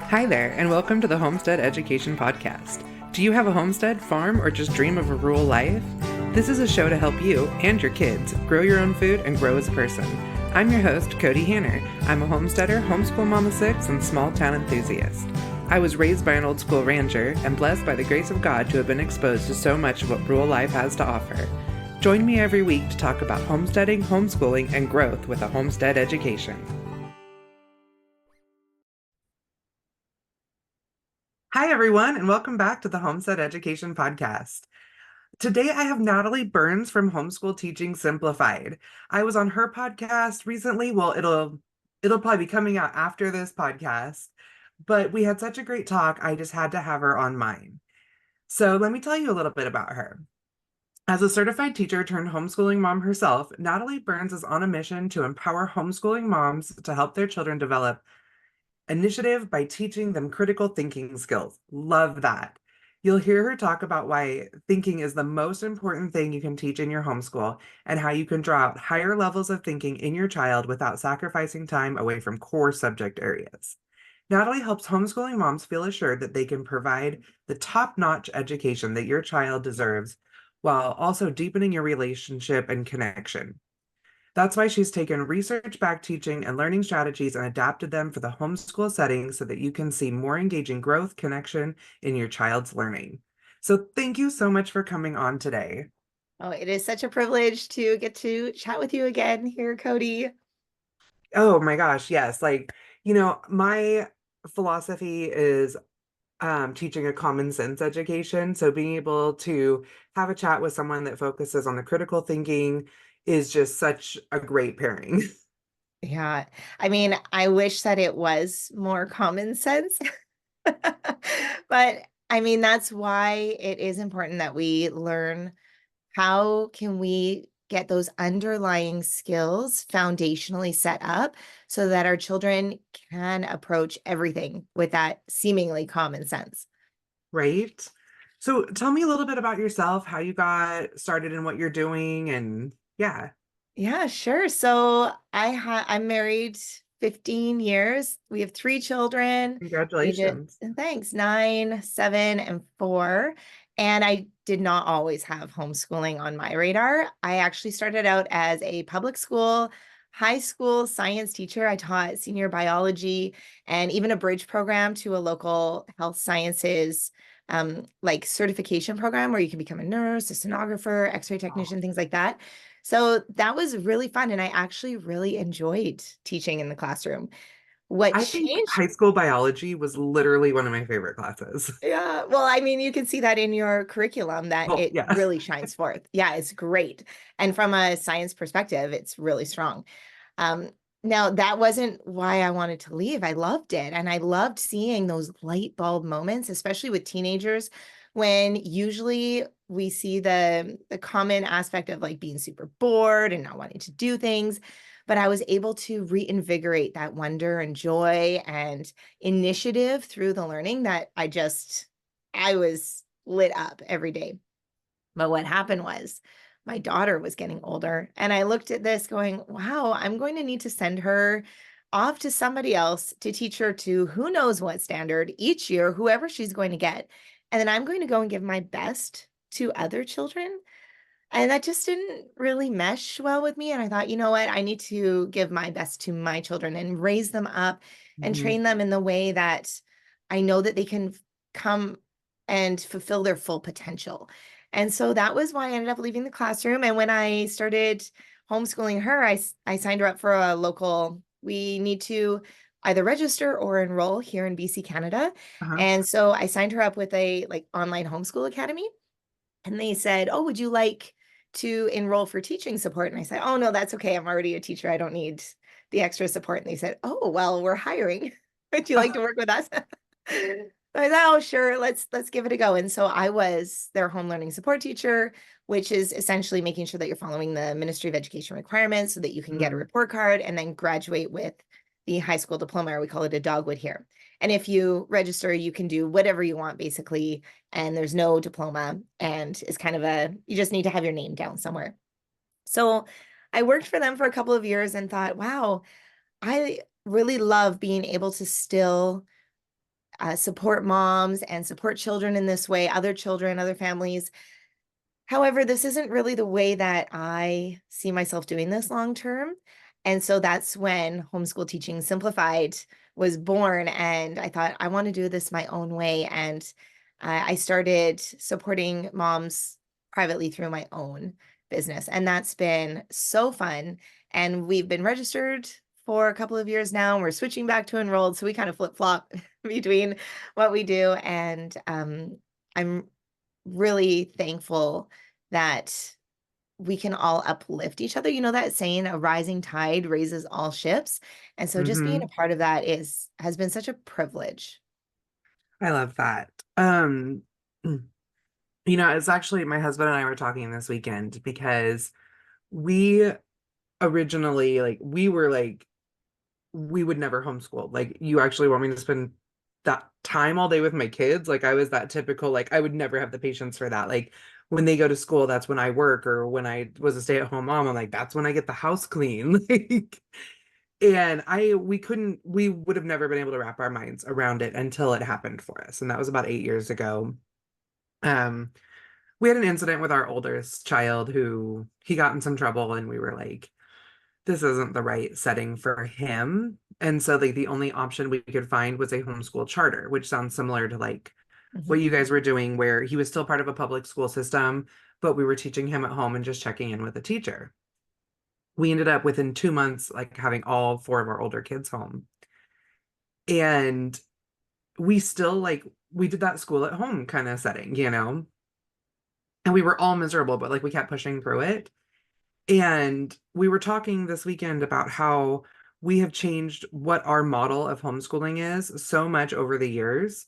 Hi there, and welcome to the Homestead Education Podcast. Do you have a homestead, farm, or just dream of a rural life? This is a show to help you and your kids grow your own food and grow as a person. I'm your host, Kody Hanner. I'm a homesteader, homeschool mom of six, and small town enthusiast. I was raised by an old school rancher and blessed by the grace of God to have been exposed to so much of what rural life has to offer. Join me every week to talk about homesteading, homeschooling, and growth with a homestead education. Hi, everyone, and welcome back to the Homestead Education Podcast. Today, I have Natalie Burns from Homeschool Teaching Simplified. I was on her podcast recently. Well, it'll probably be coming out after this podcast, but we had such a great talk, I just had to have her on mine. So let me tell you a little bit about her. As a certified teacher turned homeschooling mom herself, Natalie Burns is on a mission to empower homeschooling moms to help their children develop initiative by teaching them critical thinking skills. Love that. You'll hear her talk about why thinking is the most important thing you can teach in your homeschool and how you can draw out higher levels of thinking in your child without sacrificing time away from core subject areas. Natalie helps homeschooling moms feel assured that they can provide the top-notch education that your child deserves while also deepening your relationship and connection. That's why she's taken research-backed teaching and learning strategies and adapted them for the homeschool setting so that you can see more engaging growth, connection in your child's learning. So thank you so much for coming on today. Oh, it is such a privilege to get to chat with you again here, Kody. Oh my gosh, yes. My philosophy is teaching a common sense education. So being able to have a chat with someone that focuses on the critical thinking is just such a great pairing. Yeah, I mean, I wish that it was more common sense, but I mean, that's why it is important that we learn how can we get those underlying skills foundationally set up so that our children can approach everything with that seemingly common sense. Right? So tell me a little bit about yourself, how you got started in what you're doing, and yeah. Yeah, sure. So I'm married 15 years. We have three children, ages, Congratulations. and thanks, 9, 7, and 4. And I did not always have homeschooling on my radar. I actually started out as a public school, high school science teacher. I taught senior biology and even a bridge program to a local health sciences like certification program where you can become a nurse, a sonographer, x-ray Oh, technician, things like that. So that was really fun. And I actually really enjoyed teaching in the classroom. What I think changed? high school biology was literally one of my favorite classes. Yeah, well, I mean, you can see that in your curriculum that Well, it yeah. really shines forth. Yeah, it's great. And from a science perspective, it's really strong. Um, Now, that wasn't why I wanted to leave. I loved it. And I loved seeing those light bulb moments, especially with teenagers, when usually we see the common aspect of like being super bored and not wanting to do things. But I was able to reinvigorate that wonder and joy and initiative through the learning that I was lit up every day. But what happened was my daughter was getting older, and I looked at this going, wow, I'm going to need to send her off to somebody else to teach her to who knows what standard each year, whoever she's going to get. And then I'm going to go and give my best to other children. And that just didn't really mesh well with me. And I thought, you know what? I need to give my best to my children and raise them up and Mhm. train them in the way that I know that they can come and fulfill their full potential. And so that was why I ended up leaving the classroom. And when I started homeschooling her, I signed her up for a local, we need to either register or enroll here in BC, Canada. Uh-huh. And so I signed her up with a like online homeschool academy. And they said, "Oh, would you like to enroll for teaching support?" And I said, "Oh, no, that's okay. I'm already a teacher. I don't need the extra support." And they said, "Oh, well, we're hiring. Would you like to work with us?" I said, "Oh, sure. Let's give it a go." And so I was their home learning support teacher, which is essentially making sure that you're following the Ministry of Education requirements so that you can get a Mhm. report card and then graduate with the high school diploma, or we call it a dogwood here. And if you register, you can do whatever you want, basically, and there's no diploma, and it's kind of you just need to have your name down somewhere. So I worked for them for a couple of years and thought, wow, I really love being able to still support moms and support children in this way, other children, other families. However, this isn't really the way that I see myself doing this long term. And so that's when Homeschool Teaching Simplified was born. And I thought, I want to do this my own way. And I started supporting moms privately through my own business. And that's been so fun. And we've been registered for a couple of years now. And we're switching back to enrolled. So we kind of flip flop between what we do. And I'm really thankful that we can all uplift each other. You know that saying, a rising tide raises all ships. And so just being a Hmm. part of that has been such a privilege. I love that. It's actually my husband and I were talking this weekend because we originally we were we would never homeschool. Like, you actually want me to spend that time all day with my kids? Like, I was that typical, like, I would never have the patience for that. Like, when they go to school, that's when I work, or when I was a stay-at-home mom, I'm like, that's when I get the house clean. Like, and we would have never been able to wrap our minds around it until it happened for us. And that was about 8 years ago. Um, we had an incident with our oldest child who he got in some trouble, and we were like, this isn't the right setting for him. And so, like, the only option we could find was a homeschool charter, which sounds similar to like what Mhm. you guys were doing, where he was still part of a public school system, but we were teaching him at home and just checking in with the teacher. We ended up within 2 months, like, having all four of our older kids home. And we still, like, we did that school at home kind of setting. And we were all miserable, but like we kept pushing through it. And we were talking this weekend about how we have changed what our model of homeschooling is so much over the years.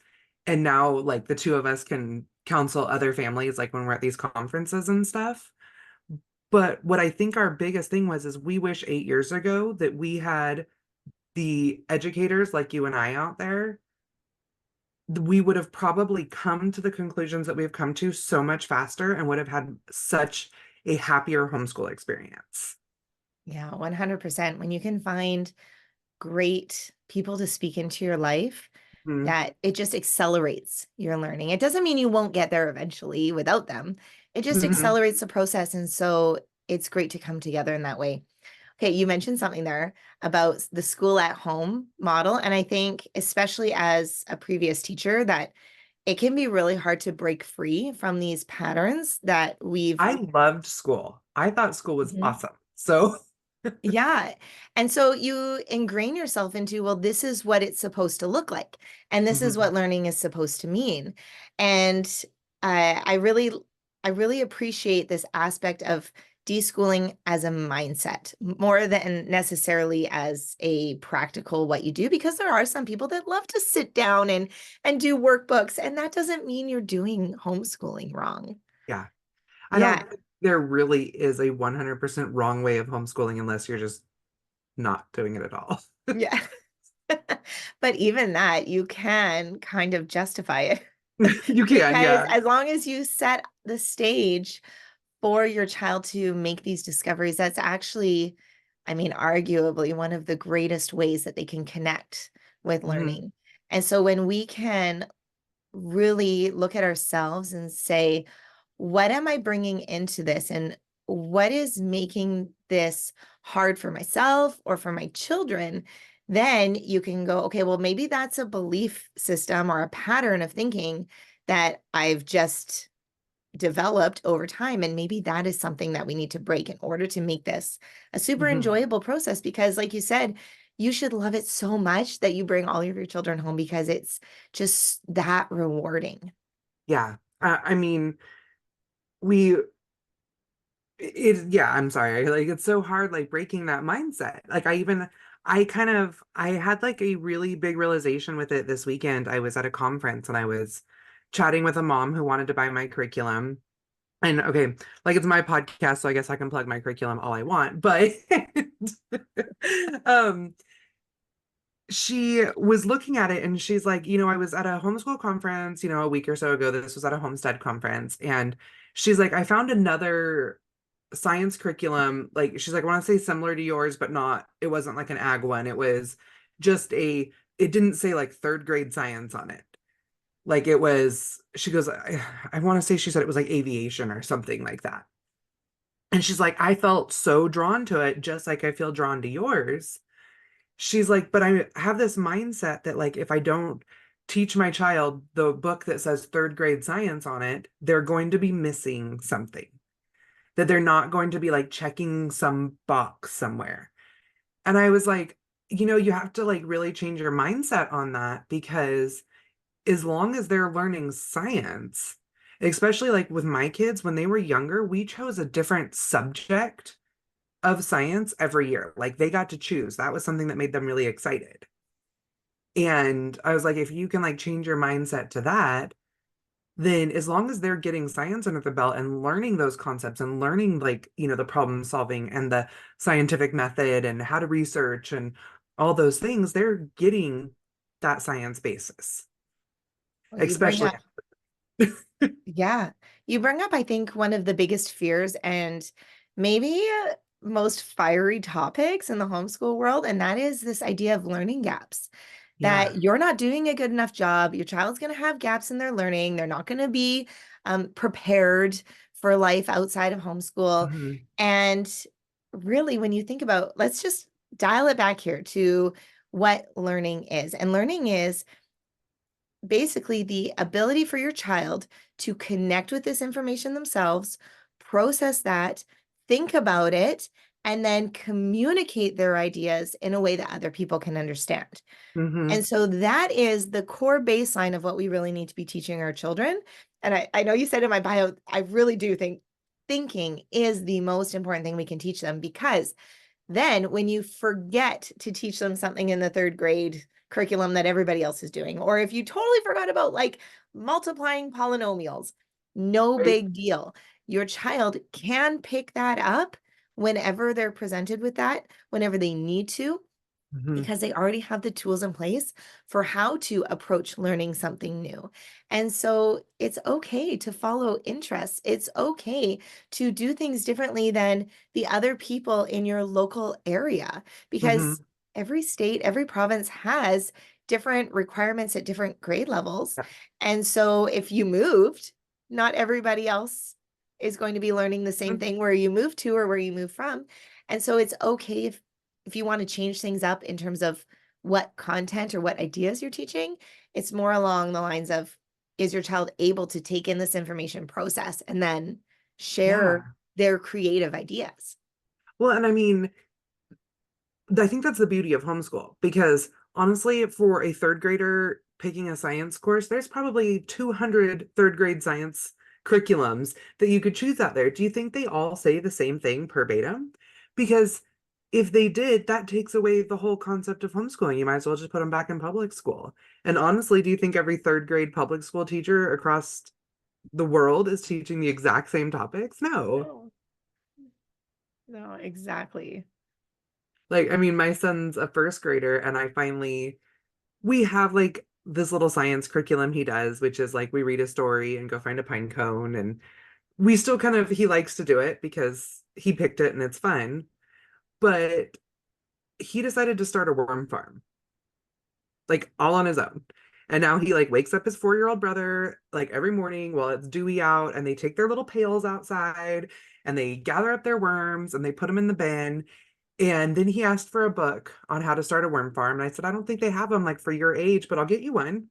And now, like, the two of us can counsel other families, like when we're at these conferences and stuff. But what I think our biggest thing was is we wish 8 years ago that we had the educators like you and I out there. We would have probably come to the conclusions that we've come to so much faster and would have had such a happier homeschool experience. Yeah, 100%. When you can find great people to speak into your life, Mhm. that it just accelerates your learning. It doesn't mean you won't get there eventually without them. It just Mhm. accelerates the process. And so it's great to come together in that way. Okay, you mentioned something there about the school at home model. And I think, especially as a previous teacher, that it can be really hard to break free from these patterns that we've. I loved school. I thought school was Mhm. awesome. So, Yeah. And so you ingrain yourself into, well, this is what it's supposed to look like. And this is mhm. what learning is supposed to mean. And I really, I really appreciate this aspect of deschooling as a mindset more than necessarily as a practical what you do, because there are some people that love to sit down and do workbooks, and that doesn't mean you're doing homeschooling wrong. Yeah. I Yeah. don't think there really is a 100% wrong way of homeschooling unless you're just not doing it at all. Yeah. But even that, you can kind of justify it You can, because yeah. as long as you set the stage for your child to make these discoveries, that's actually, I mean, arguably one of the greatest ways that they can connect with Mhm. learning. And so when we can really look at ourselves and say, what am I bringing into this? And what is making this hard for myself or for my children? Then you can go, okay, well, maybe that's a belief system or a pattern of thinking that I've just developed over time. And maybe that is something that we need to break in order to make this a super Mhm. enjoyable process. Because, like you said, you should love it so much that you bring all of your children home because it's just that rewarding. Yeah. I mean, we yeah, I'm sorry. Like, it's so hard, like, breaking that mindset. Like, I had like a really big realization with it this weekend. I was at a conference and I was chatting with a mom who wanted to buy my curriculum. And okay, like, it's my podcast, so I guess I can plug my curriculum all I want. But um she was looking at it and she's like, I was at a homeschool conference, a week or so ago. This was at a homestead conference. And she's like, I found another science curriculum. Like, she's like, I want to say similar to yours, but not, it wasn't like an ag one. It was just it didn't say like third grade science on it. Like it was, she goes, I want to say she said it was like aviation or something like that. And she's like, I felt so drawn to it, just like I feel drawn to yours. She's like, but I have this mindset that like if I don't teach my child the book that says third grade science on it, they're going to be missing something, that they're not going to be like checking some box somewhere. And I was like, you have to like really change your mindset on that, because as long as they're learning science, especially like with my kids, when they were younger, we chose a different subject of science every year. Like they got to choose. That was something that made them really excited. And I was like, if you can like change your mindset to that, then as long as they're getting science under the belt and learning those concepts and learning like, the problem solving and the scientific method and how to research and all those things, they're getting that science basis, Well, you bring especially. up, yeah, you bring up, I think, one of the biggest fears and maybe most fiery topics in the homeschool world, and that is this idea of learning gaps. Yeah. That you're not doing a good enough job. Your child's going to have gaps in their learning. They're not going to be prepared for life outside of homeschool. Mhm. And really, when you think about, let's just dial it back here to what learning is. And learning is basically the ability for your child to connect with this information themselves, process that, think about it, and then communicate their ideas in a way that other people can understand. Mhm. And so that is the core baseline of what we really need to be teaching our children. And I know you said in my bio, I really do think thinking is the most important thing we can teach them, because then when you forget to teach them something in the third grade curriculum that everybody else is doing, or if you totally forgot about like multiplying polynomials, no Right. big deal. Your child can pick that up whenever they're presented with that, whenever they need to, Mhm. because they already have the tools in place for how to approach learning something new. And so it's okay to follow interests. It's okay to do things differently than the other people in your local area, because Mhm. every state, every province has different requirements at different grade levels. Yeah. And so if you moved, not everybody else is going to be learning the same thing where you moved to or where you moved from. And so it's okay if you want to change things up in terms of what content or what ideas you're teaching, it's more along the lines of, is your child able to take in this information, process, and then share Yeah. their creative ideas? Well, and I mean, I think that's the beauty of homeschool, because honestly, for a third grader picking a science course, there's probably 200 third grade science curriculums that you could choose out there. Do you think they all say the same thing verbatim? Because if they did, that takes away the whole concept of homeschooling. You might as well just put them back in public school. And honestly, do you think every third grade public school teacher across the world is teaching the exact same topics? No. No, no, exactly. Like, I mean, my son's a first grader, and we have like this little science curriculum he does, which is like we read a story and go find a pine cone. And we still kind of, he likes to do it because he picked it and it's fun. But he decided to start a worm farm, like all on his own. And now he like wakes up his 4-year-old brother like every morning while it's dewy out, and they take their little pails outside and they gather up their worms and they put them in the bin. And then he asked for a book on how to start a worm farm. And I said, I don't think they have them like for your age, but I'll get you one.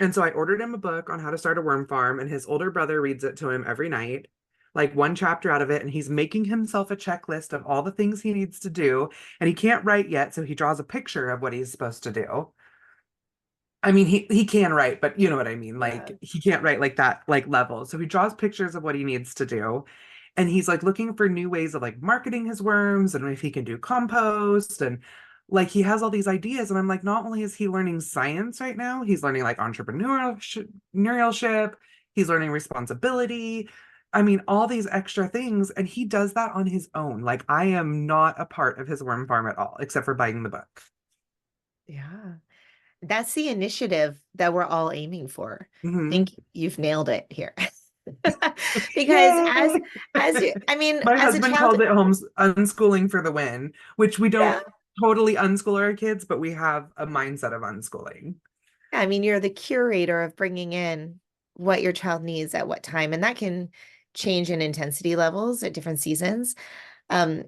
And so I ordered him a book on how to start a worm farm, and his older brother reads it to him every night, like one chapter out of it. And he's making himself a checklist of all the things he needs to do. And he can't write yet, so he draws a picture of what he's supposed to do. I mean, he can write, but you know what I mean. Yeah. Like he can't write like that, like level. So he draws pictures of what he needs to do. And he's like looking for new ways of like marketing his worms and if he can do compost, and like he has all these ideas. And I'm like, not only is he learning science right now, he's learning like entrepreneurship, he's learning responsibility. I mean, all these extra things. And he does that on his own. Like I am not a part of his worm farm at all, except for buying the book. Yeah. That's the initiative that we're all aiming for. I Hmm. think you've nailed it here. Because Yay! as you, I mean, My as a husband child, called it homes unschooling for the win, which we don't yeah. totally unschool our kids, but we have a mindset of unschooling. I mean, you're the curator of bringing in what your child needs at what time, and that can change in intensity levels at different seasons. Um,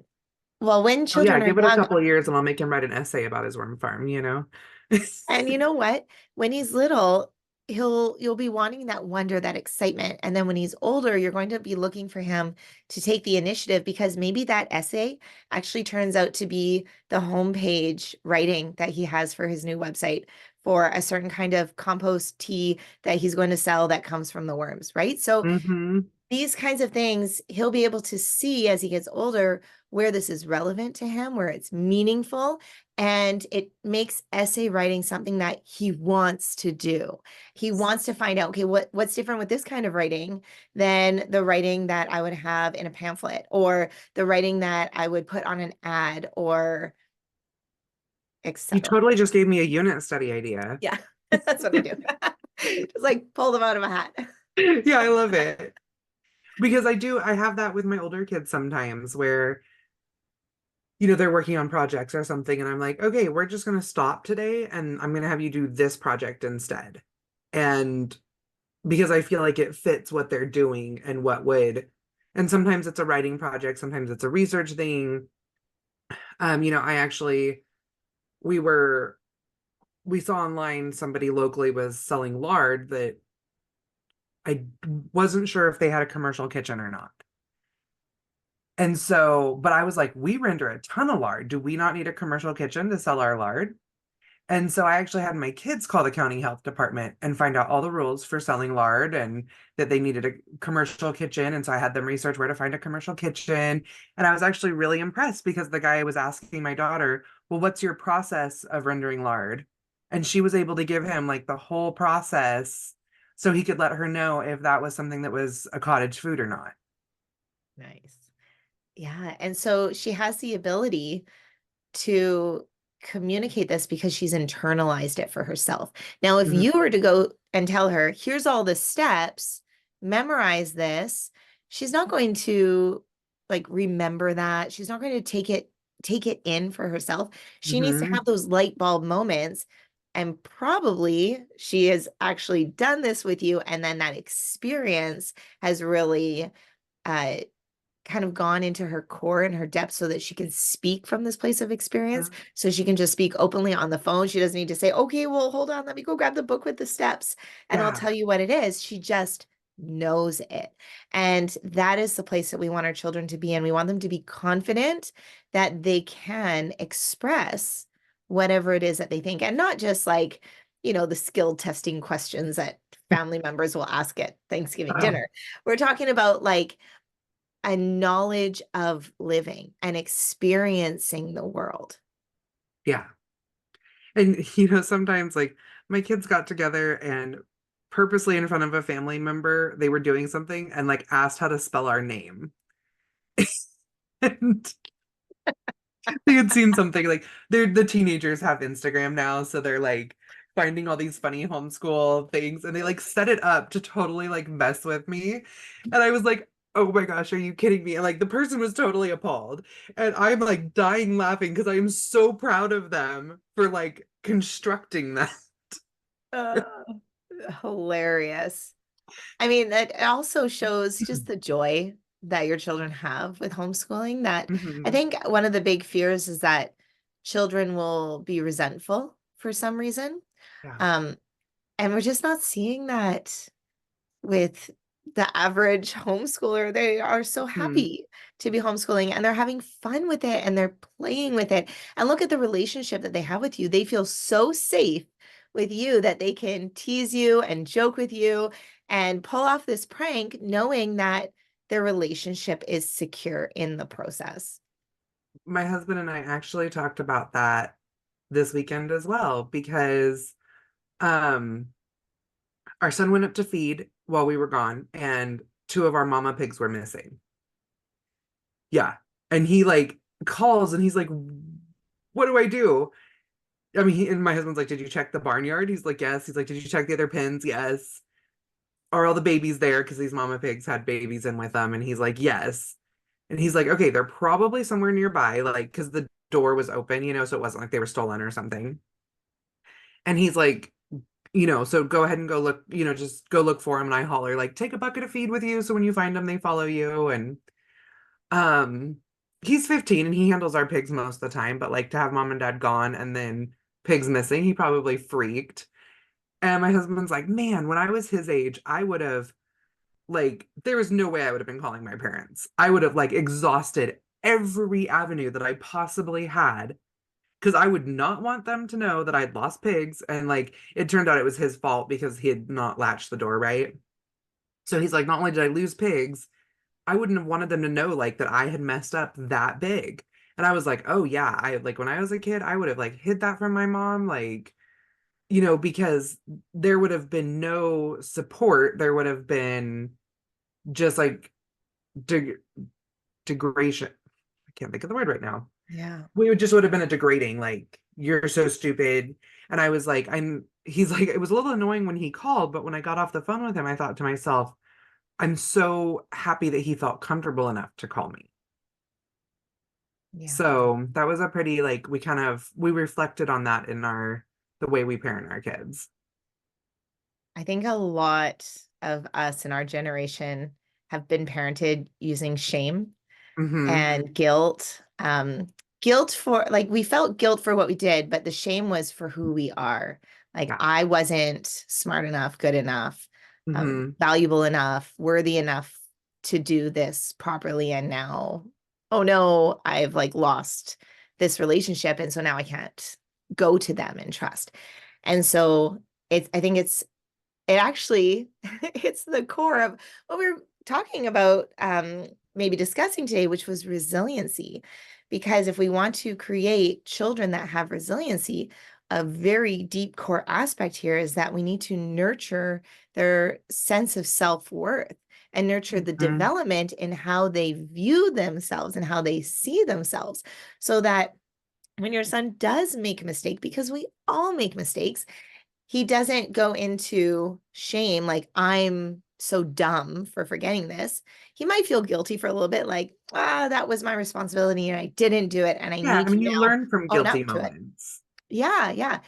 well, when Oh yeah, children are give it a young, couple of years and I'll make him write an essay about his worm farm, you know? and you know what? When he's little, you'll be wanting that wonder, that excitement. And then when he's older, you're going to be looking for him to take the initiative because maybe that essay actually turns out to be the homepage writing that he has for his new website for a certain kind of compost tea that he's going to sell that comes from the worms, right? So Hmm. these kinds of things he'll be able to see as he gets older where this is relevant to him, where it's meaningful, and it makes essay writing something that he wants to do. He wants to find out, okay, what's different with this kind of writing than the writing that I would have in a pamphlet or the writing that I would put on an ad or You etc. totally just gave me a unit study idea. Yeah, that's what I do. Just like pull them out of a hat. Yeah, I love it. Because I have that with my older kids sometimes where, they're working on projects or something, and I'm like, okay, we're just going to stop today and I'm going to have you do this project instead. And because I feel like it fits what they're doing and and sometimes it's a writing project, sometimes it's a research thing. I actually, we were, we saw online somebody locally was selling lard that I wasn't sure if they had a commercial kitchen or not. And so, but I was like, we render a ton of lard. Do we not need a commercial kitchen to sell our lard? And so I actually had my kids call the county health department and find out all the rules for selling lard and that they needed a commercial kitchen. And so I had them research where to find a commercial kitchen. And I was actually really impressed because the guy was asking my daughter, well, what's your process of rendering lard? And she was able to give him like the whole process so he could let her know if that was something that was a cottage food or not. Nice. Yeah. And so she has the ability to communicate this because she's internalized it for herself. Now, if Mhm. you were to go and tell her, here's all the steps, memorize this, she's not going to like remember that. She's not going to take it in for herself. She needs to Mhm. have those light bulb moments. And probably she has actually done this with you. And then that experience has really uh, kind of gone into her core and her depth so that she can speak from this place of experience. So she can just speak openly on the phone. She doesn't need to say, okay, well, hold on, let me go grab the book with the steps and I'll Yeah. tell you what it is. She just knows it. And that is the place that we want our children to be in. We want them to be confident that they can express whatever it is that they think and not just like, the skill testing questions that family members will ask at Thanksgiving dinner. We're talking about like a knowledge of living and experiencing the world. Yeah. And sometimes like my kids got together and purposely in front of a family member, they were doing something and like asked how to spell our name. And they had seen something like the teenagers have Instagram now, so they're like finding all these funny homeschool things and they like set it up to totally like mess with me. And I was like, oh my gosh, are you kidding me? And like the person was totally appalled. And I'm like dying laughing because I am so proud of them for like constructing that. Uh, Hilarious. I mean, that also shows just the joy that your children have with homeschooling. That I Mhm. think one of the big fears is that children will be resentful for some reason. Yeah. Um, and we're just not seeing that with the average homeschooler. They are so Mhm. happy to be homeschooling and they're having fun with it and they're playing with it. And look at the relationship that they have with you. They feel so safe with you that they can tease you and joke with you and pull off this prank, knowing that their relationship is secure in the process. My husband and I actually talked about that this weekend as well because um our son went up to feed while we were gone and two of our mama pigs were missing. Yeah. And he like calls and he's like, what do I do? I mean, and my husband's like, did you check the barnyard? He's like, yes. He's like, did you check the other pens? Yes. Are all the babies there? Because these mama pigs had babies in with them. And he's like, yes. And he's like, okay, they're probably somewhere nearby. Like, because the door was open, so it wasn't like they were stolen or something. And he's like, so go ahead and go look, just go look for him. And I holler, like, take a bucket of feed with you. So when you find them, they follow you. And um, he's 15 and he handles our pigs most of the time. But like to have mom and dad gone and then pigs missing, he probably freaked. And my husband's like, man, when I was his age, I would have, like, there was no way I would have been calling my parents. I would have like exhausted every avenue that I possibly had because I would not want them to know that I'd lost pigs. And like it turned out it was his fault because he had not latched the door right. So he's like, not only did I lose pigs, I wouldn't have wanted them to know like that I had messed up that big. And I was like, oh yeah, I like when I was a kid, I would have like hid that from my mom, like, because there would have been no support. There would have been just like de degradation. I can't think of the word right now. Yeah. Would have been a degrading, like, you're so stupid. And I was like, he's like, it was a little annoying when he called, but when I got off the phone with him, I thought to myself, I'm so happy that he felt comfortable enough to call me. Yeah. So that was a pretty, like, we reflected on that in the way we parent our kids. I think a lot of us in our generation have been parented using shame Mm-hmm. and guilt. Guilt for, like, we felt guilt for what we did, but the shame was for who we are. Like, Yeah. I wasn't smart enough, good enough, Mm-hmm. valuable enough, worthy enough to do this properly. And now, oh no, I've like lost this relationship. And so now I can't go to them and trust. And so I think it actually, it's the core of what we're talking about, maybe discussing today, which was resiliency. Because if we want to create children that have resiliency, a very deep core aspect here is that we need to nurture their sense of self-worth and nurture the Mm-hmm. development in how they view themselves and how they see themselves, so that when your son does make a mistake, because we all make mistakes, he doesn't go into shame, like, I'm so dumb for forgetting this. He might feel guilty for a little bit, like, that was my responsibility and I didn't do it and I Yeah, need I to mean, you now learn from own guilty up to it. moments. Yeah, yeah.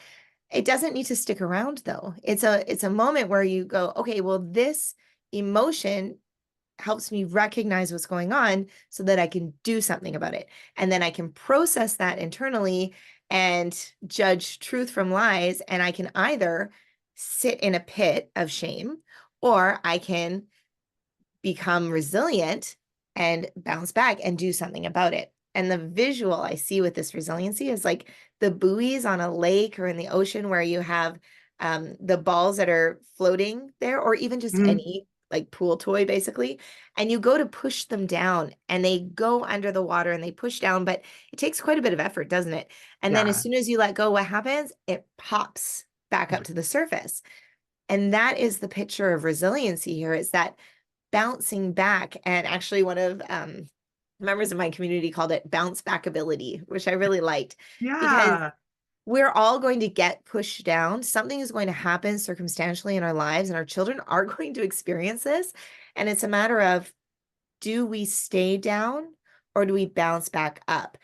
It doesn't need to stick around though. It's a moment where you go, okay, well, this emotion helps me recognize what's going on so that I can do something about it. And then I can process that internally and judge truth from lies. And I can either sit in a pit of shame, or I can become resilient and bounce back and do something about it. And the visual I see with this resiliency is like the buoys on a lake or in the ocean where you have the balls that are floating there, or even just Mm-hmm. any like pool toy basically. And you go to push them down and they go under the water and they push down, but it takes quite a bit of effort, doesn't it? And then as Yeah. soon as you let go, what happens? It pops back up to the surface. And that is the picture of resiliency here, is that bouncing back. And actually one of members of my community called it bounce back ability, which I really liked, because Yeah. we're all going to get pushed down. Something is going to happen circumstantially in our lives, and our children are going to experience this. And it's a matter of, do we stay down or do we bounce back up?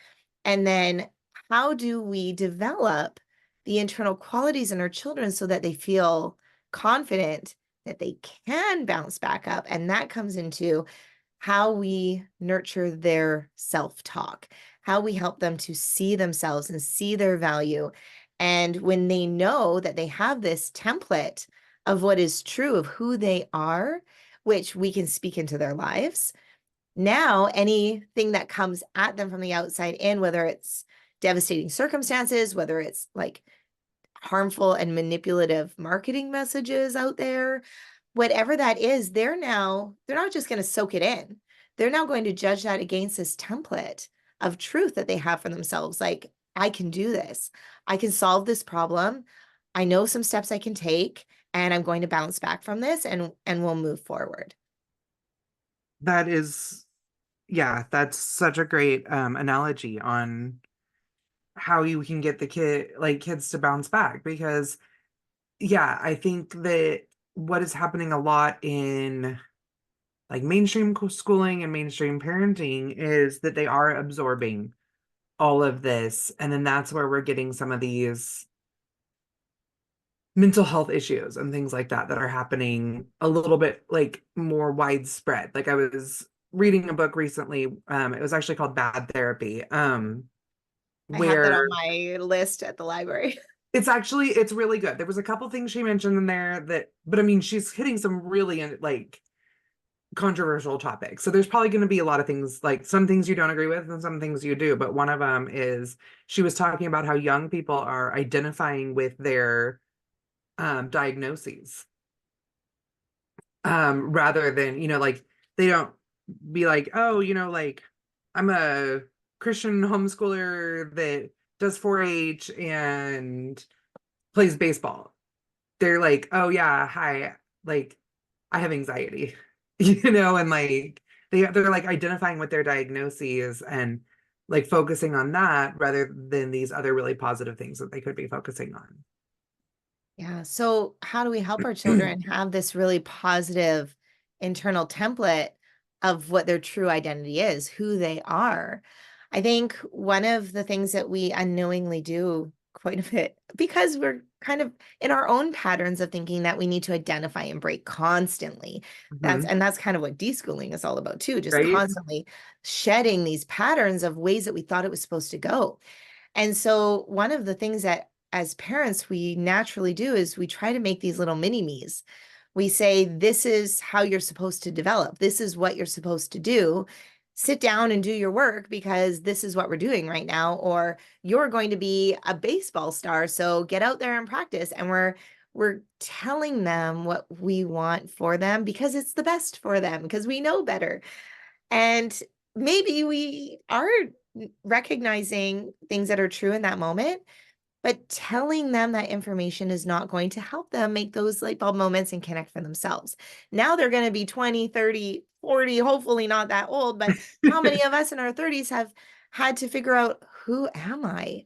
And then how do we develop the internal qualities in our children so that they feel confident that they can bounce back up? And that comes into how we nurture their self-talk, how we help them to see themselves and see their value. And when they know that they have this template of what is true of who they are, which we can speak into their lives, now anything that comes at them from the outside in, whether it's devastating circumstances, whether it's like harmful and manipulative marketing messages out there, whatever that is, they're not just going to soak it in. They're now going to judge that against this template of truth that they have for themselves. Like, I can do this. I can solve this problem. I know some steps I can take, and I'm going to bounce back from this, and we'll move forward. That is, yeah, that's such a great analogy on how you can get the kids to bounce back because yeah, I think that what is happening a lot in like mainstream schooling and mainstream parenting is that they are absorbing all of this. And then that's where we're getting some of these mental health issues and things like that that are happening a little bit like more widespread. Like I was reading a book recently, it was actually called Bad Therapy, I have that where on my list at the library. it's really good. There was a couple things she mentioned in there that, but I mean, she's hitting some really like controversial topics. So there's probably going to be a lot of things, like some things you don't agree with and some things you do. But one of them is she was talking about how young people are identifying with their diagnoses, rather than, like they don't be like, oh, like I'm a Christian homeschooler that does 4-H and plays baseball. They're like, oh yeah, hi, like I have anxiety, and like they're like identifying with their diagnoses and like focusing on that rather than these other really positive things that they could be focusing on. Yeah. So how do we help our children have this really positive internal template of what their true identity is, who they are? I think one of the things that we unknowingly do quite a bit, because we're kind of in our own patterns of thinking that we need to identify and break constantly. Mhm. That's kind of what deschooling is all about too, just Right? constantly shedding these patterns of ways that we thought it was supposed to go. And so one of the things that as parents we naturally do is we try to make these little mini me's. We say, this is how you're supposed to develop. This is what you're supposed to do. Sit down and do your work because this is what we're doing right now. Or you're going to be a baseball star. So get out there and practice. And we're telling them what we want for them because it's the best for them, because we know better. And maybe we are recognizing things that are true in that moment, but telling them that information is not going to help them make those light bulb moments and connect for themselves. Now they're going to be 20, 30, 40, hopefully not that old, but how many of us in our 30s have had to figure out, who am I?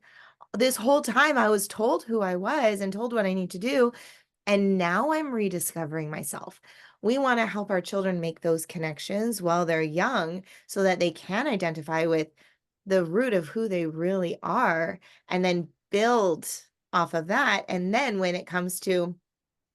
This whole time I was told who I was and told what I need to do. And now I'm rediscovering myself. We want to help our children make those connections while they're young so that they can identify with the root of who they really are and then build off of that. And then when it comes to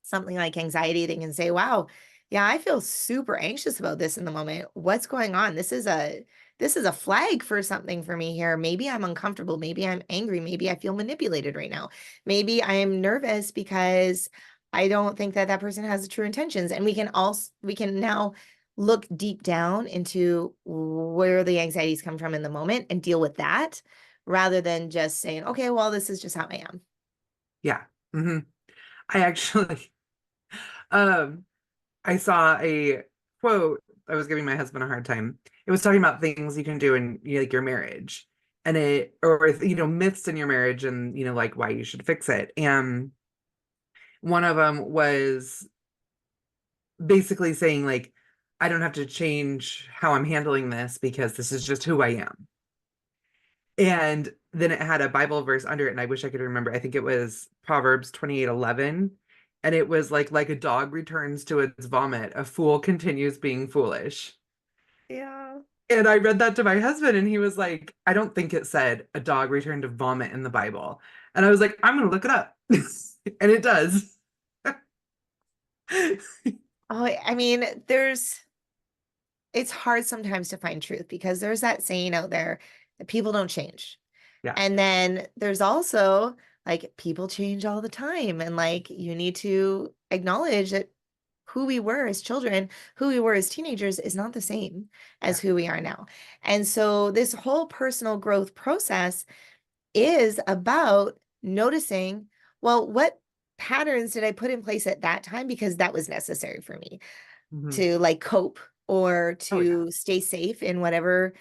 something like anxiety, they can say, wow, yeah, I feel super anxious about this in the moment. What's going on? This is a flag for something for me here. Maybe I'm uncomfortable. Maybe I'm angry. Maybe I feel manipulated right now. Maybe I am nervous because I don't think that that person has the true intentions. And we can now look deep down into where the anxieties come from in the moment and deal with that rather than just saying, okay, well, this is just how I am. Yeah. Hmm. I actually, um, I saw a quote. I was giving my husband a hard time. It was talking about things you can do in, like your marriage, and or myths in your marriage, and like why you should fix it. And one of them was basically saying like, I don't have to change how I'm handling this because this is just who I am. And then it had a Bible verse under it, and I wish I could remember. I think it was Proverbs 28:11. And it was like a dog returns to its vomit, a fool continues being foolish. Yeah. And I read that to my husband, and he was like, I don't think it said a dog returned to vomit in the Bible. And I was like, I'm gonna look it up. And it does. Oh, I mean, it's hard sometimes to find truth because there's that saying out there that people don't change. Yeah. And then there's also like people change all the time. And like you need to acknowledge that who we were as children, who we were as teenagers is not the same Yeah. as who we are now. And so this whole personal growth process is about noticing, well, what patterns did I put in place at that time because that was necessary for me Mhm. to like cope or Oh yeah. to stay safe in whatever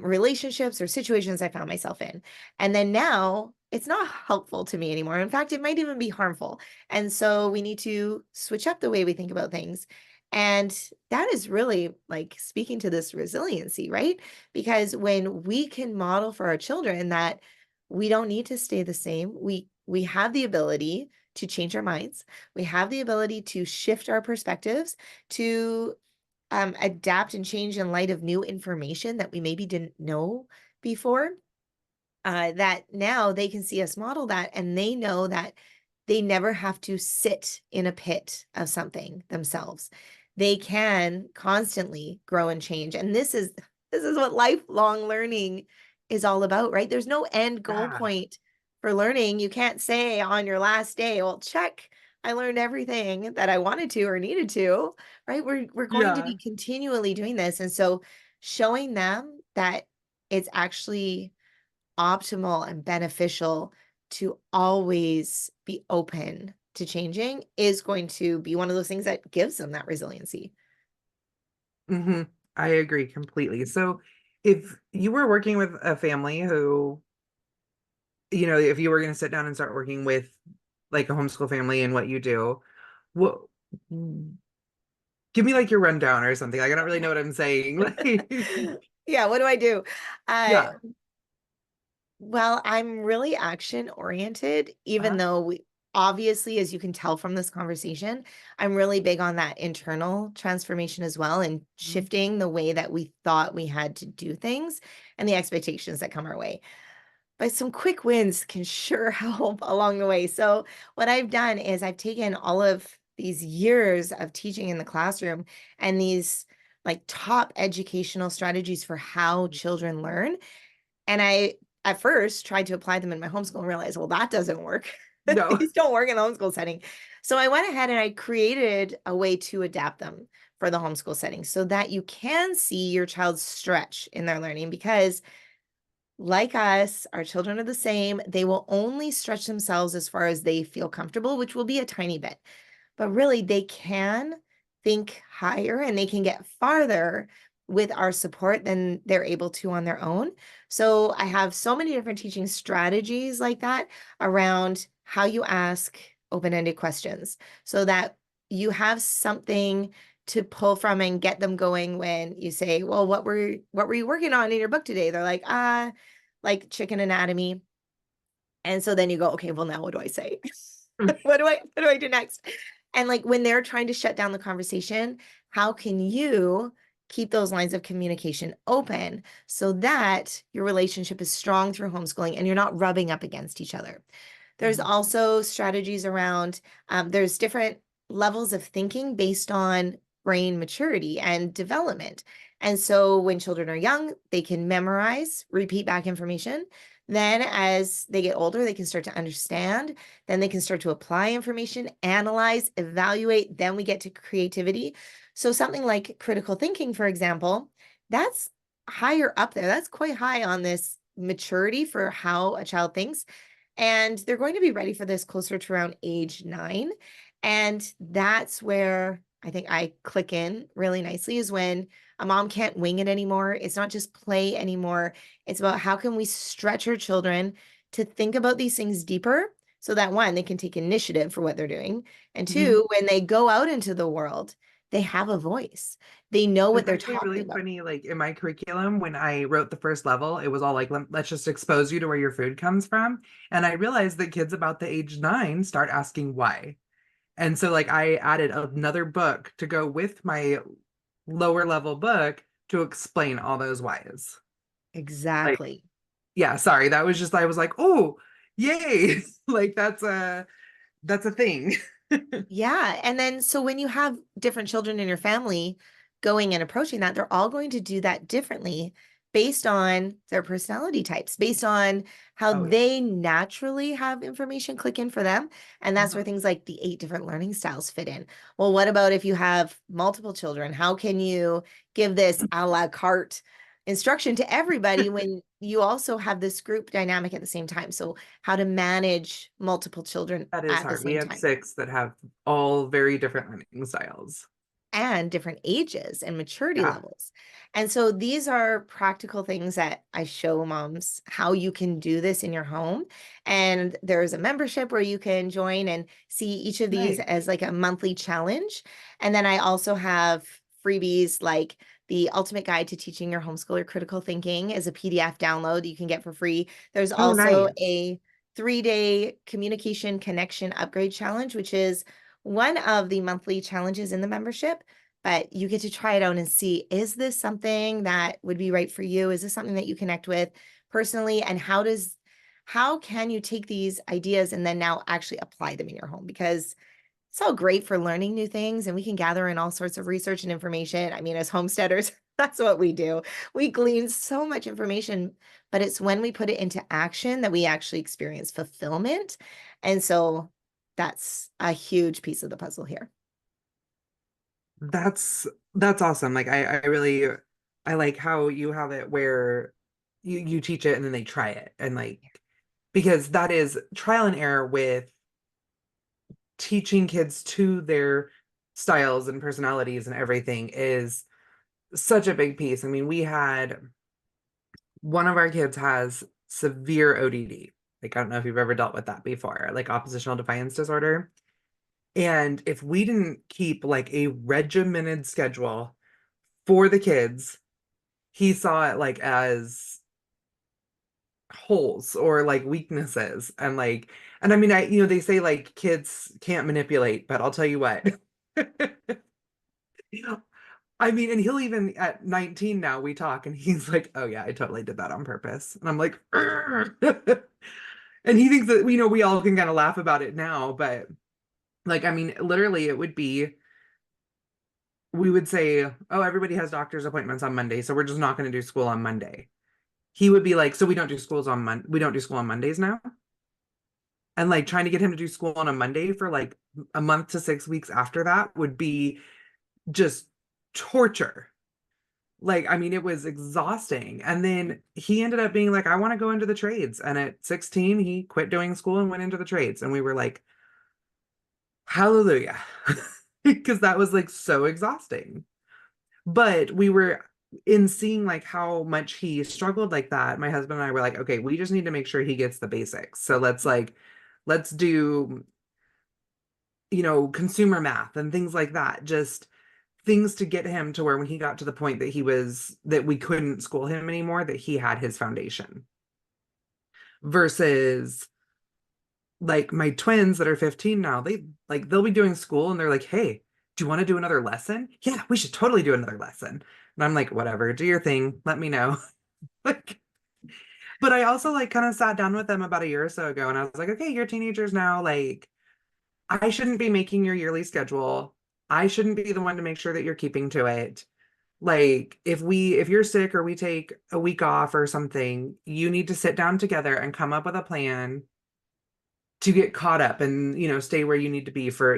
relationships or situations I found myself in. And then now it's not helpful to me anymore. In fact, it might even be harmful. And so we need to switch up the way we think about things. And that is really like speaking to this resiliency, right? Because when we can model for our children that we don't need to stay the same, we have the ability to change our minds. We have the ability to shift our perspectives, to adapt and change in light of new information that we maybe didn't know before. that now they can see us model that, and they know that they never have to sit in a pit of something themselves. They can constantly grow and change. And this is what lifelong learning is all about, right? There's no end goal Yeah. point for learning. You can't say on your last day, well, check, I learned everything that I wanted to or needed to, right? We're going to Yeah. be continually doing this. And so showing them that it's actually optimal and beneficial to always be open to changing is going to be one of those things that gives them that resiliency. Hmm. I agree completely. So if you were working with a family who, if you were going to sit down and start working with like a homeschool family and what you do, what give me like your rundown or something. Like I don't really know what I'm saying. Like, Yeah, what do I do? Uh, yeah. well, I'm really action oriented, even Uh-huh. though we obviously, as you can tell from this conversation, I'm really big on that internal transformation as well and Mhm. shifting the way that we thought we had to do things and the expectations that come our way. But some quick wins can sure help along the way. So, what I've done is I've taken all of these years of teaching in the classroom and these like top educational strategies for how children learn. And I, at first, tried to apply them in my homeschool and realized, well, that doesn't work. No. These don't work in the homeschool setting. So I went ahead and I created a way to adapt them for the homeschool setting so that you can see your child stretch in their learning because like us, our children are the same. They will only stretch themselves as far as they feel comfortable, which will be a tiny bit. But really, they can think higher and they can get farther with our support than they're able to on their own. So I have so many different teaching strategies like that around how you ask open-ended questions so that you have something to pull from and get them going when you say, well, what were you working on in your book today? They're like chicken anatomy. And so then you go, okay, well, now what do I say? What do I do next? And like when they're trying to shut down the conversation, how can you keep those lines of communication open so that your relationship is strong through homeschooling and you're not rubbing up against each other? There's Mhm. also strategies around, there's different levels of thinking based on brain maturity and development. And so when children are young, they can memorize, repeat back information. Then as they get older, they can start to understand. Then they can start to apply information, analyze, evaluate. Then we get to creativity. So something like critical thinking, for example, that's higher up there. That's quite high on this maturity for how a child thinks. And they're going to be ready for this closer to around age 9. And that's where I think I click in really nicely is when a mom can't wing it anymore. It's not just play anymore. It's about how can we stretch our children to think about these things deeper so that one, they can take initiative for what they're doing. And Mhm. two, when they go out into the world, they have a voice. They know what It's they're actually talking really about. funny. Like in my curriculum, when I wrote the first level, it was all like, let's just expose you to where your food comes from. And I realized that kids about the age 9 start asking why. And so, like, I added another book to go with my lower level book to explain all those whys. Like, Exactly. yeah, sorry, that was just, I was like, oh, yay. Like, that's a thing. Yeah. And then, so when you have different children in your family going and approaching that, they're all going to do that differently based on their personality types, based on how Oh, yeah. they naturally have information click in for them. And that's where Mhm. things like the 8 different learning styles fit in. Well, what about if you have multiple children? How can you give this a la carte instruction to everybody when you also have this group dynamic at the same time? So, how to manage multiple children That is at the hard. We same have time? 6 that have all very different learning styles. And different ages and maturity Yeah. levels. And so these are practical things that I show moms how you can do this in your home. And there's a membership where you can join and see each of these Nice. as like a monthly challenge. And then I also have freebies like the Ultimate Guide to Teaching Your Homeschooler Critical Thinking is a PDF download you can get for free. There's Oh, also nice. a 3-day communication connection upgrade challenge, which is one of the monthly challenges in the membership, but you get to try it out and see, is this something that would be right for you? Is this something that you connect with personally? And how does how can you take these ideas and then now actually apply them in your home? Because it's all great for learning new things and we can gather in all sorts of research and information. I mean, as homesteaders, that's what we do. We glean so much information, but it's when we put it into action that we actually experience fulfillment. And so that's a huge piece of the puzzle here. That's that's awesome. Like I really I like how you have it where you teach it and then they try it and like because that is trial and error with teaching kids to their styles and personalities and everything is such a big piece. I mean, we had one of our kids has severe ODD. Like, I don't know if you've ever dealt with that before, like oppositional defiance disorder. And if we didn't keep like a regimented schedule for the kids, he saw it like as holes or like weaknesses. And I mean, they say like kids can't manipulate, but I'll tell you what. I mean, and he'll even at 19 now we talk and he's like, oh yeah, I totally did that on purpose. And I'm like, and he thinks that, we all can kind of laugh about it now, but like, I mean, literally it would be, we would say, oh, everybody has doctor's appointments on Monday, so we're just not going to do school on Monday. He would be like, so we don't do school on Mondays now. And like trying to get him to do school on a Monday for like a month to 6 weeks after that would be just torture. Like, I mean, it was exhausting. And then he ended up being like, I want to go into the trades. And at 16, he quit doing school and went into the trades. And we were like, hallelujah. Because that was like so exhausting. But we were in seeing like how much he struggled like that. My husband and I were like, okay, we just need to make sure he gets the basics. So let's do, consumer math and things like that. Just things to get him to where when he got to the point that we couldn't school him anymore, that he had his foundation. Versus like my twins that are 15 now, they'll be doing school and they're like, hey, do you want to do another lesson? Yeah, we should totally do another lesson. And I'm like, whatever, do your thing, let me know. Like, but I also like kind of sat down with them about a year or so ago and I was like, okay, you're teenagers now, like I shouldn't be making your yearly schedule. I shouldn't be the one to make sure that you're keeping to it. Like if you're sick or we take a week off or something, you need to sit down together and come up with a plan to get caught up and, stay where you need to be for,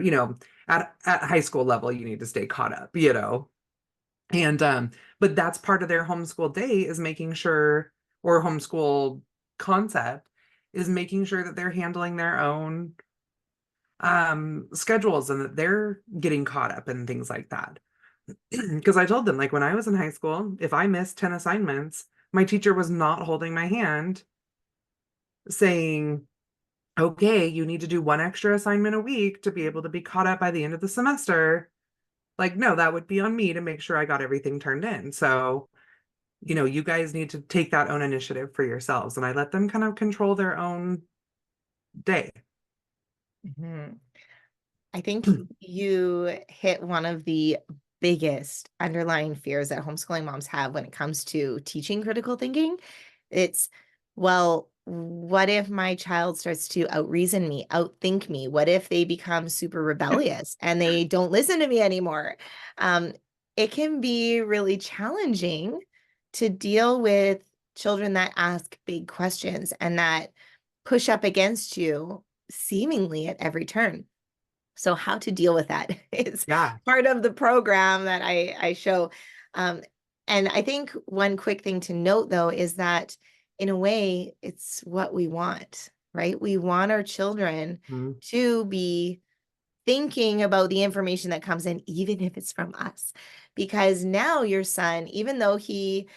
at high school level, you need to stay caught up. And but that's part of their homeschool day is making sure, or homeschool concept is making sure that they're handling their own schedules and that they're getting caught up and things like that. Because I told them, like when I was in high school, if I missed 10 assignments, my teacher was not holding my hand saying, okay, you need to do one extra assignment a week to be able to be caught up by the end of the semester. Like, no, that would be on me to make sure I got everything turned in. So, you guys need to take that own initiative for yourselves. And I let them kind of control their own day. Mhm. I think you hit one of the biggest underlying fears that homeschooling moms have when it comes to teaching critical thinking. It's, well, what if my child starts to outreason me, outthink me? What if they become super rebellious and they don't listen to me anymore? Um, it can be really challenging to deal with children that ask big questions and that push up against you seemingly at every turn. So how to deal with that is Yeah. part of the program that I show. Um, and I think one quick thing to note, though, is that in a way, it's what we want, right? We want our children Mhm. to be thinking about the information that comes in, even if it's from us. Because now your son, even though he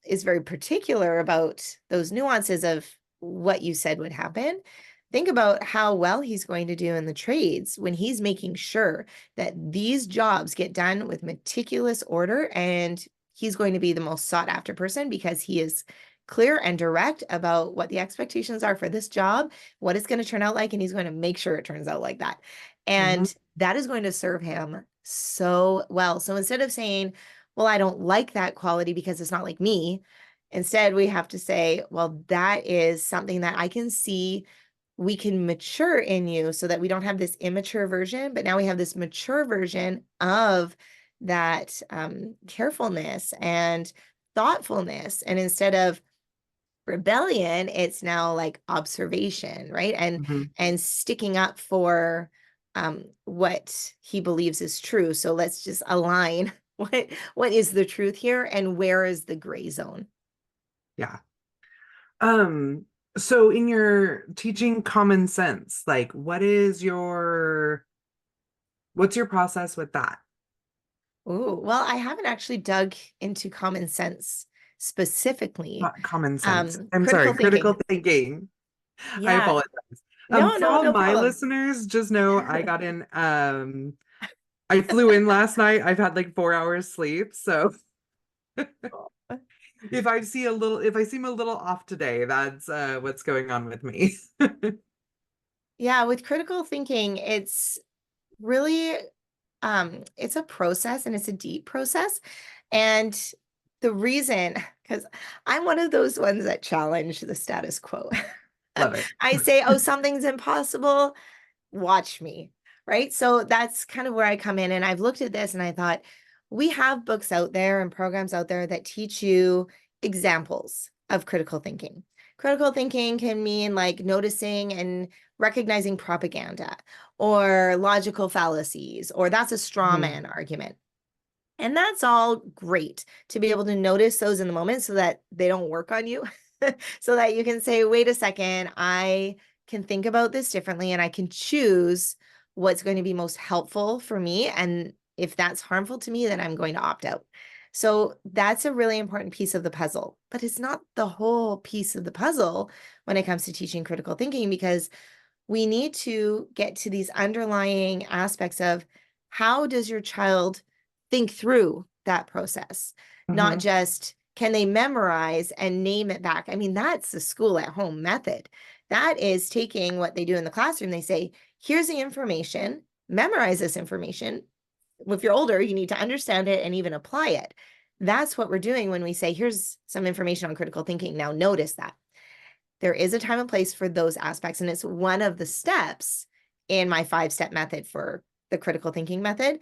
is very particular about those nuances of what you said would happen, think about how well he's going to do in the trades when he's making sure that these jobs get done with meticulous order, and he's going to be the most sought after person because he is clear and direct about what the expectations are for this job, what it's going to turn out like, and he's going to make sure it turns out like that. Mhm. And that is going to serve him so well. So instead of saying, well, I don't like that quality because it's not like me, Instead, we have to say, well, that is something that I can see we can mature in you so that we don't have this immature version, but now we have this mature version of that carefulness and thoughtfulness. And instead of rebellion, it's now like observation, right? Mhm. And sticking up for what he believes is true. So let's just align what is the truth here and where is the gray zone. Yeah. Um, so in your teaching common sense, like what's your process with that? Oh, well, I haven't actually dug into common sense specifically. Not common sense. I'm Critical sorry, critical thinking. thinking. I Yeah. apologize. No, For no, all no my problem. listeners, just know I got in I flew in last night. I've had like 4 hours sleep. So if I seem a little off today, that's what's going on with me. Yeah, with critical thinking, it's really it's a process and it's a deep process. And the reason, because I'm one of those ones that challenge the status quo. Love it. I say, oh, something's impossible. Watch me. Right. So that's kind of where I come in. And I've looked at this and I thought, we have books out there and programs out there that teach you examples of critical thinking. Critical thinking can mean like noticing and recognizing propaganda or logical fallacies, or that's a straw Mhm. man argument. And that's all great to be able to notice those in the moment so that they don't work on you, so that you can say, wait a second, I can think about this differently and I can choose what's going to be most helpful for me. And if that's harmful to me, then I'm going to opt out. So that's a really important piece of the puzzle, but it's not the whole piece of the puzzle when it comes to teaching critical thinking, because we need to get to these underlying aspects of how does your child think through that process, not Mhm. just can they memorize and name it back. I mean, that's the school at home method. That is taking what they do in the classroom. They say, here's the information, memorize this information. If you're older, you need to understand it and even apply it. That's what we're doing when we say, here's some information on critical thinking. Now, notice that there is a time and place for those aspects. And it's one of the steps in my 5-step method for the critical thinking method.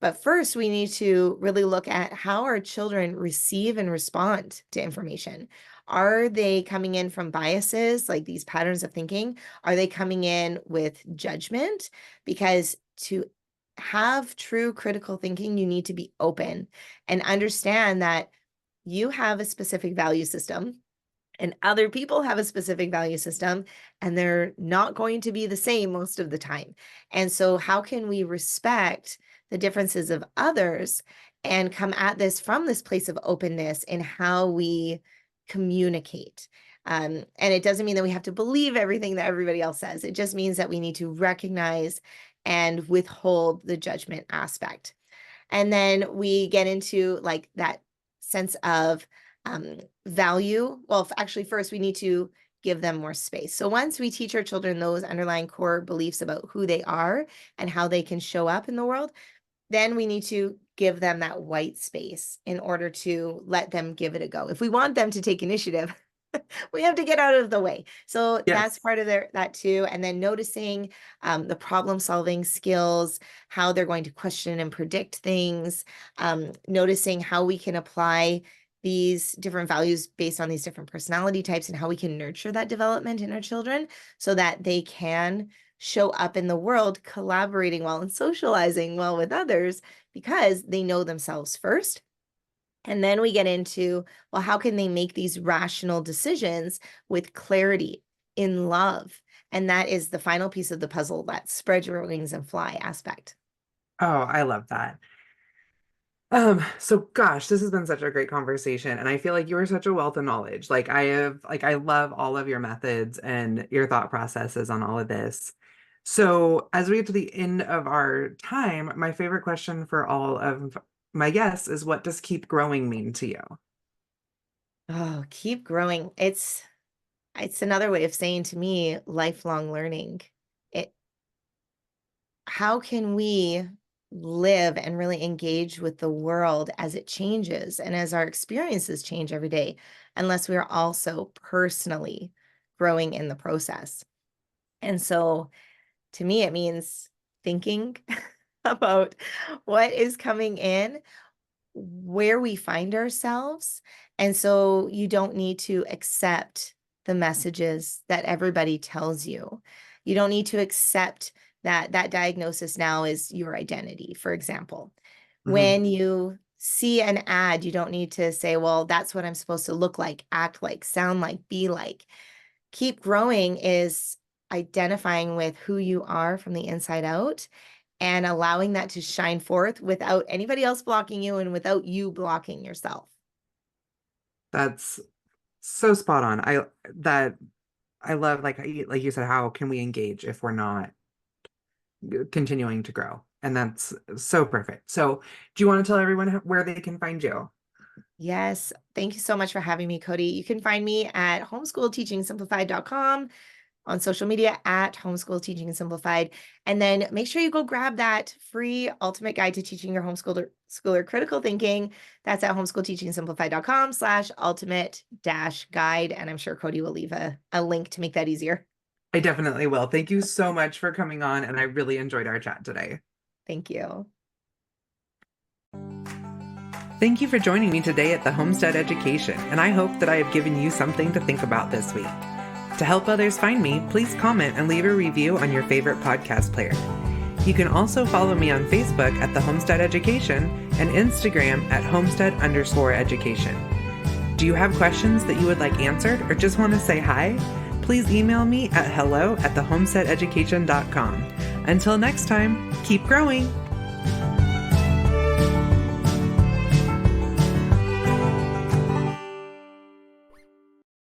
But first, we need to really look at how our children receive and respond to information. Are they coming in from biases, like these patterns of thinking? Are they coming in with judgment? Because to have true critical thinking, you need to be open and understand that you have a specific value system and other people have a specific value system, and they're not going to be the same most of the time. And so how can we respect the differences of others and come at this from this place of openness in how we communicate? And it doesn't mean that we have to believe everything that everybody else says. It just means that we need to recognize and withhold the judgment aspect. And then we get into like that sense of value. Well, actually, first we need to give them more space. So once we teach our children those underlying core beliefs about who they are and how they can show up in the world, then we need to give them that white space in order to let them give it a go. If we want them to take initiative, we have to get out of the way. So that's Yes. part of that too. And then noticing the problem solving skills, how they're going to question and predict things, noticing how we can apply these different values based on these different personality types and how we can nurture that development in our children so that they can show up in the world collaborating well and socializing well with others because they know themselves first. And then we get into, well, how can they make these rational decisions with clarity in love? And that is the final piece of the puzzle, that spread your wings and fly aspect. Oh, I love that. So gosh, this has been such a great conversation, and I feel like you are such a wealth of knowledge. I love all of your methods and your thought processes on all of this. So as we get to the end of our time, my favorite question for all of my guests is, what does keep growing mean to you? Oh, keep growing. It's another way of saying to me lifelong learning. It how can we live and really engage with the world as it changes and as our experiences change every day, unless we are also personally growing in the process. And so to me, it means thinking about what is coming in, where we find ourselves. And so you don't need to accept the messages that everybody tells you. You don't need to accept that that diagnosis now is your identity, for example. Mhm. When you see an ad, you don't need to say, well, that's what I'm supposed to look like, act like, sound like, be like. Keep growing is identifying with who you are from the inside out and allowing that to shine forth without anybody else blocking you and without you blocking yourself. That's so spot on. I love, like you said, how can we engage if we're not continuing to grow? And that's so perfect. So, do you want to tell everyone where they can find you? Yes. Thank you so much for having me, Kody. You can find me at homeschoolteachingsimplified.com, on social media at Homeschool Teaching Simplified. And then make sure you go grab that free ultimate guide to teaching your homeschooler critical thinking. That's at homeschoolteachingsimplified.com/ultimate-guide. And I'm sure Kody will leave a link to make that easier. I definitely will. Thank you so much for coming on, and I really enjoyed our chat today. Thank you. Thank you for joining me today at the Homestead Education, and I hope that I have given you something to think about this week. To help others find me, please comment and leave a review on your favorite podcast player. You can also follow me on Facebook at the Homestead Education and Instagram at Homestead_education. Do you have questions that you would like answered or just want to say hi? Please email me at hello@thehomesteadeducation.com. Until next time, keep growing!